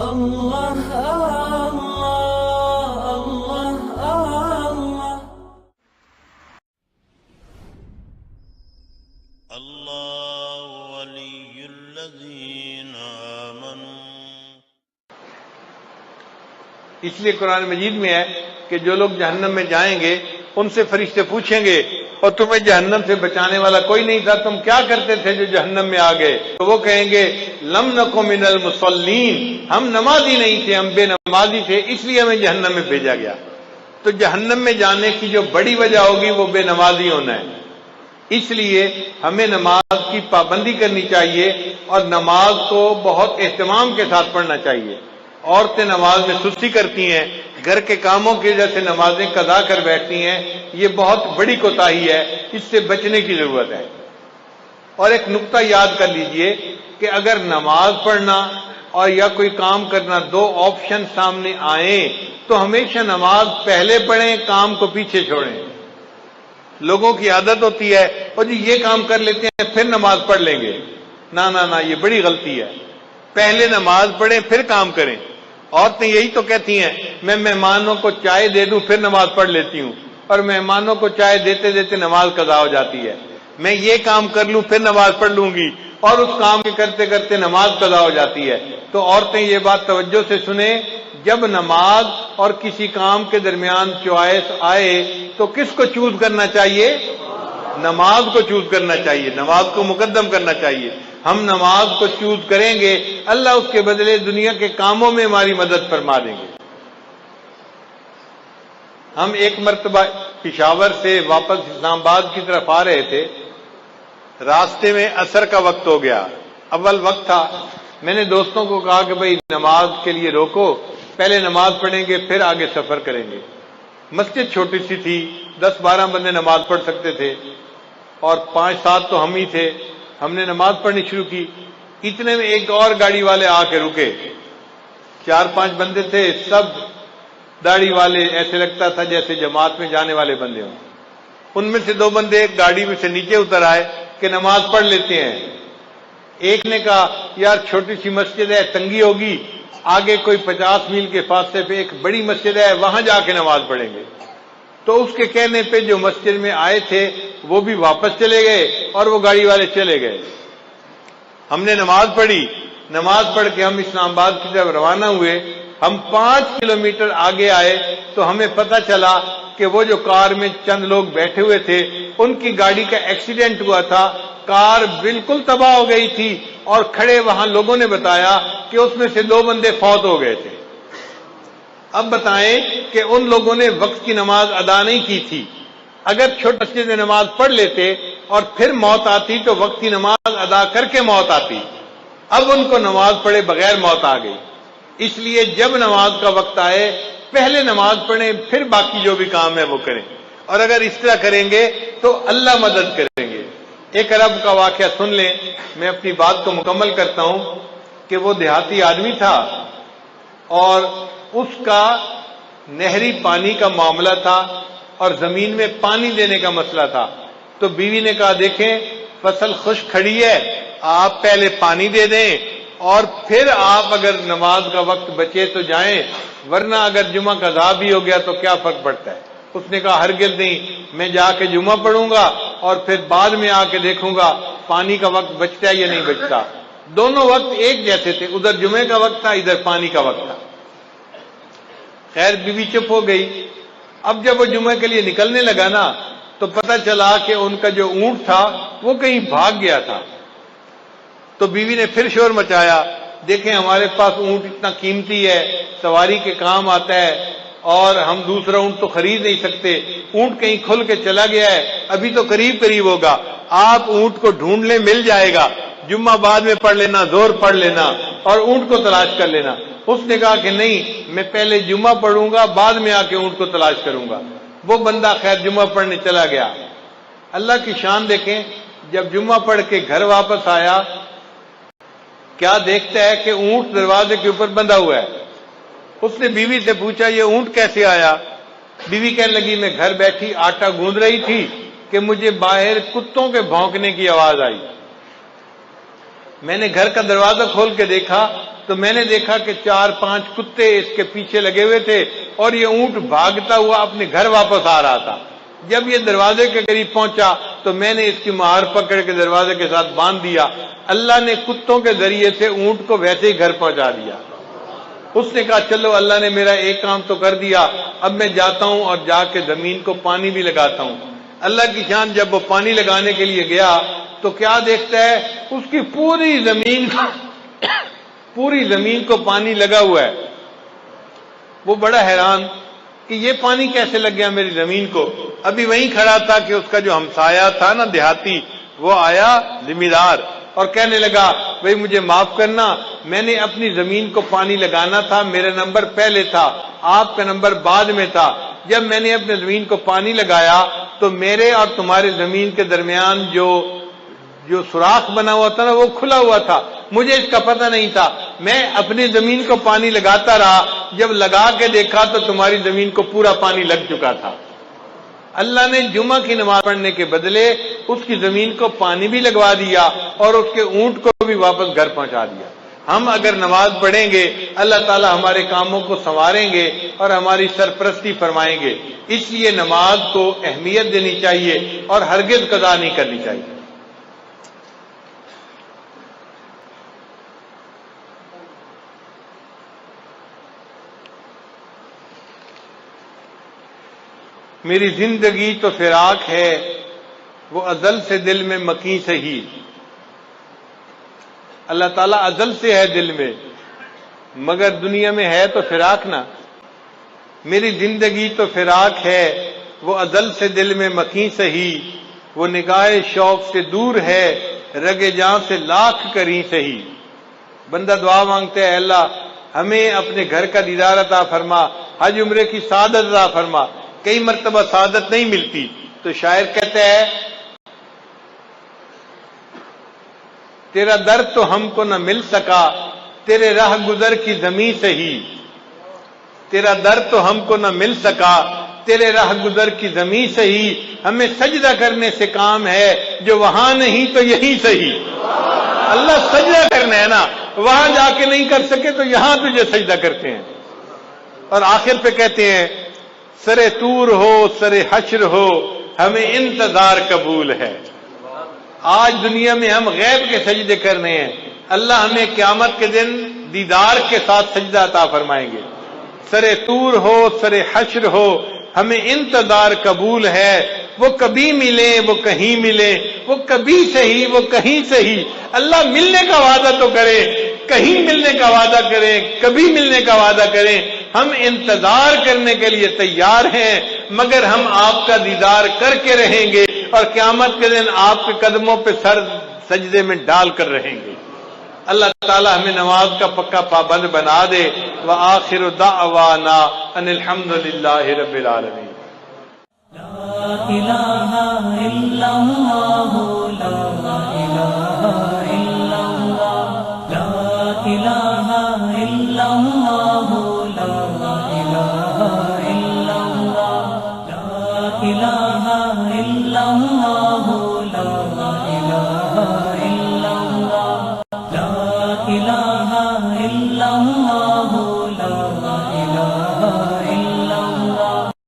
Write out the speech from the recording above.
Allah, Allah, Allah. اللہ ولی الذین آمنوا. اس لیے قرآن مجید میں ہے کہ جو لوگ جہنم میں جائیں گے ان سے فرشتے پوچھیں گے اور تمہیں جہنم سے بچانے والا کوئی نہیں تھا، تم کیا کرتے تھے جو جہنم میں آ گئے؟ تو وہ کہیں گے لم نکو من المصلین، ہم نمازی نہیں تھے، ہم بے نمازی تھے، اس لیے ہمیں جہنم میں بھیجا گیا۔ تو جہنم میں جانے کی جو بڑی وجہ ہوگی وہ بے نمازی ہونا ہے، اس لیے ہمیں نماز کی پابندی کرنی چاہیے اور نماز کو بہت اہتمام کے ساتھ پڑھنا چاہیے۔ عورتیں نماز میں سستی کرتی ہیں، گھر کے کاموں کی وجہ سے نمازیں قضا کر بیٹھتی ہیں، یہ بہت بڑی کوتاہی ہے، اس سے بچنے کی ضرورت ہے۔ اور ایک نقطہ یاد کر لیجئے کہ اگر نماز پڑھنا اور یا کوئی کام کرنا دو آپشن سامنے آئیں تو ہمیشہ نماز پہلے پڑھیں، کام کو پیچھے چھوڑیں۔ لوگوں کی عادت ہوتی ہے اور جی یہ کام کر لیتے ہیں پھر نماز پڑھ لیں گے، نہ یہ بڑی غلطی ہے۔ پہلے نماز پڑھیں پھر کام کریں۔ عورتیں یہی تو کہتی ہیں میں مہمانوں کو چائے دے دوں پھر نماز پڑھ لیتی ہوں، اور مہمانوں کو چائے دیتے دیتے نماز قضا ہو جاتی ہے۔ میں یہ کام کر لوں پھر نماز پڑھ لوں گی، اور اس کام کے کرتے کرتے نماز قضا ہو جاتی ہے۔ تو عورتیں یہ بات توجہ سے سنیں، جب نماز اور کسی کام کے درمیان چوائس آئے تو کس کو چوز کرنا چاہیے؟ نماز کو چوز کرنا چاہیے، نماز کو مقدم کرنا چاہیے۔ ہم نماز کو چوز کریں گے، اللہ اس کے بدلے دنیا کے کاموں میں ہماری مدد فرما دیں گے۔ ہم ایک مرتبہ پشاور سے واپس اسلام آباد کی طرف آ رہے تھے، راستے میں عصر کا وقت ہو گیا، اول وقت تھا۔ میں نے دوستوں کو کہا کہ بھئی نماز کے لیے روکو، پہلے نماز پڑھیں گے پھر آگے سفر کریں گے۔ مسجد چھوٹی سی تھی، 10-12 بندے نماز پڑھ سکتے تھے، اور 5-7 تو ہم ہی تھے۔ ہم نے نماز پڑھنی شروع کی، اتنے میں ایک اور گاڑی والے آ کے رکے۔ 4-5 بندے تھے، سب داڑھی والے، ایسے لگتا تھا جیسے جماعت میں جانے والے بندے ہوں۔ ان میں سے 2 بندے گاڑی میں سے نیچے اتر آئے کہ نماز پڑھ لیتے ہیں۔ ایک نے کہا یار چھوٹی سی مسجد ہے، تنگی ہوگی، آگے کوئی 50 میل کے فاصلے پہ ایک بڑی مسجد ہے، وہاں جا کے نماز پڑھیں گے۔ تو اس کے کہنے پہ جو مسجد میں آئے تھے وہ بھی واپس چلے گئے اور وہ گاڑی والے چلے گئے۔ ہم نے نماز پڑھی، نماز پڑھ کے ہم اسلام آباد کی طرف روانہ ہوئے۔ ہم 5 کلومیٹر آگے آئے تو ہمیں پتہ چلا کہ وہ جو کار میں چند لوگ بیٹھے ہوئے تھے ان کی گاڑی کا ایکسیڈنٹ ہوا تھا، کار بالکل تباہ ہو گئی تھی، اور کھڑے وہاں لوگوں نے بتایا کہ اس میں سے 2 بندے فوت ہو گئے تھے۔ اب بتائیں کہ ان لوگوں نے وقت کی نماز ادا نہیں کی تھی۔ اگر چھوٹی مسجد میں نماز پڑھ لیتے اور پھر موت آتی تو وقت کی نماز ادا کر کے موت آتی، اب ان کو نماز پڑھے بغیر موت آ گئی۔ اس لیے جب نماز کا وقت آئے پہلے نماز پڑھیں پھر باقی جو بھی کام ہے وہ کریں، اور اگر اس طرح کریں گے تو اللہ مدد کریں گے۔ ایک عرب کا واقعہ سن لیں، میں اپنی بات کو مکمل کرتا ہوں کہ وہ دیہاتی آدمی تھا اور اس کا نہری پانی کا معاملہ تھا اور زمین میں پانی دینے کا مسئلہ تھا۔ تو بیوی نے کہا دیکھیں فصل خشک کھڑی ہے، آپ پہلے پانی دے دیں اور پھر آپ اگر نماز کا وقت بچے تو جائیں، ورنہ اگر جمعہ قضا بھی ہو گیا تو کیا فرق پڑتا ہے؟ اس نے کہا ہرگز نہیں، میں جا کے جمعہ پڑھوں گا اور پھر بعد میں آ کے دیکھوں گا پانی کا وقت بچتا ہے یا نہیں بچتا۔ دونوں وقت ایک جیسے تھے، ادھر جمعے کا وقت تھا، ادھر پانی کا وقت تھا۔ خیر بیوی چپ ہو گئی۔ اب جب وہ جمعے کے لیے نکلنے لگا نا تو پتہ چلا کہ ان کا جو اونٹ تھا وہ کہیں بھاگ گیا تھا۔ تو بیوی نے پھر شور مچایا، دیکھیں ہمارے پاس اونٹ اتنا قیمتی ہے، سواری کے کام آتا ہے، اور ہم دوسرا اونٹ تو خرید نہیں سکتے، اونٹ کہیں کھل کے چلا گیا ہے، ابھی تو قریب ہوگا، آپ اونٹ کو ڈھونڈ لیں، مل جائے گا، جمعہ بعد میں پڑھ لینا، زور پڑھ لینا اور اونٹ کو تلاش کر لینا۔ اس نے کہا کہ نہیں، میں پہلے جمعہ پڑھوں گا، بعد میں آ کے اونٹ کو تلاش کروں گا۔ وہ بندہ خیر جمعہ پڑھنے چلا گیا۔ اللہ کی شان دیکھیں، جب جمعہ پڑھ کے گھر واپس آیا کیا دیکھتا ہے کہ اونٹ دروازے کے اوپر بندھا ہوا ہے۔ اس نے بیوی سے پوچھا یہ اونٹ کیسے آیا؟ بیوی کہنے لگی میں گھر بیٹھی آٹا گوندھ رہی تھی کہ مجھے باہر کتوں کے بھونکنے کی آواز آئی، میں نے گھر کا دروازہ کھول کے دیکھا تو میں نے دیکھا کہ 4-5 کتے اس کے پیچھے لگے ہوئے تھے اور یہ اونٹ بھاگتا ہوا اپنے گھر واپس آ رہا تھا۔ جب یہ دروازے کے قریب پہنچا تو میں نے اس کی مہار پکڑ کے دروازے کے ساتھ باندھ دیا۔ اللہ نے کتوں کے ذریعے سے اونٹ کو ویسے ہی گھر پہنچا دیا۔ اس نے کہا چلو اللہ نے میرا ایک کام تو کر دیا، اب میں جاتا ہوں اور جا کے زمین کو پانی بھی لگاتا ہوں۔ اللہ کی شان، جب وہ پانی لگانے کے لیے گیا تو کیا دیکھتا ہے، اس کی پوری زمین کو پانی لگا ہوا ہے۔ وہ بڑا حیران کہ یہ پانی کیسے لگ گیا میری زمین کو۔ ابھی وہیں کھڑا تھا کہ اس کا جو ہمسایہ تھا نا دیہاتی، وہ آیا ذمہ دار اور کہنے لگا بھئی مجھے معاف کرنا، میں نے اپنی زمین کو پانی لگانا تھا، میرا نمبر پہلے تھا، آپ کا نمبر بعد میں تھا۔ جب میں نے اپنے زمین کو پانی لگایا تو میرے اور تمہارے زمین کے درمیان جو سوراخ بنا ہوا تھا نا وہ کھلا ہوا تھا، مجھے اس کا پتہ نہیں تھا، میں اپنی زمین کو پانی لگاتا رہا، جب لگا کے دیکھا تو تمہاری زمین کو پورا پانی لگ چکا تھا۔ اللہ نے جمعہ کی نماز پڑھنے کے بدلے اس کی زمین کو پانی بھی لگوا دیا اور اس کے اونٹ کو بھی واپس گھر پہنچا دیا۔ ہم اگر نماز پڑھیں گے اللہ تعالی ہمارے کاموں کو سنواریں گے اور ہماری سرپرستی فرمائیں گے، اس لیے نماز کو اہمیت دینی چاہیے اور ہرگز قضا نہیں کرنی چاہیے۔ میری زندگی تو فراق ہے، وہ ازل سے دل میں مکیں سہی۔ اللہ تعالیٰ ازل سے ہے دل میں، مگر دنیا میں ہے تو فراق نا۔ میری زندگی تو فراق ہے، وہ ازل سے دل میں مکیں سہی، وہ نگاہ شوق سے دور ہے، رگ جاں سے لاکھ کریں سہی۔ بندہ دعا مانگتے ہے اللہ ہمیں اپنے گھر کا دیدار عطا فرما، حج عمرے کی سعادت عطا فرما۔ کئی مرتبہ سعادت نہیں ملتی تو شاعر کہتا ہے تیرا در تو ہم کو نہ مل سکا، تیرے راہ گزر کی زمیں سے ہی۔ تیرا در تو ہم کو نہ مل سکا، تیرے راہ گزر کی زمیں سے ہی، ہمیں سجدہ کرنے سے کام ہے، جو وہاں نہیں تو یہیں صحیح۔ اللہ سجدہ کرنا ہے نا، وہاں جا کے نہیں کر سکے تو یہاں تجھے سجدہ کرتے ہیں۔ اور آخر پہ کہتے ہیں سرے طور ہو سرے حشر ہو، ہمیں انتظار قبول ہے۔ آج دنیا میں ہم غیب کے سجدے کر رہے ہیں، اللہ ہمیں قیامت کے دن دیدار کے ساتھ سجدہ عطا فرمائیں گے۔ سرے طور ہو سرے حشر ہو، ہمیں انتظار قبول ہے۔ وہ کبھی ملیں وہ کہیں ملیں، وہ کبھی صحیح وہ کہیں صحیح۔ اللہ ملنے کا وعدہ تو کرے، کہیں ملنے کا وعدہ کریں، کبھی ملنے کا وعدہ کریں، ہم انتظار کرنے کے لیے تیار ہیں، مگر ہم آپ کا دیدار کر کے رہیں گے اور قیامت کے دن آپ کے قدموں پہ سر سجدے میں ڈال کر رہیں گے۔ اللہ تعالی ہمیں نماز کا پکا پابند بنا دے۔ وآخر دعوانا ان الحمد للہ رب العالمین۔ لا الہ الا اللہ، لا الہ الا اللہ، لا الہ الا اللہ، لا الہ الا اللہ، لا الہ الا اللہ۔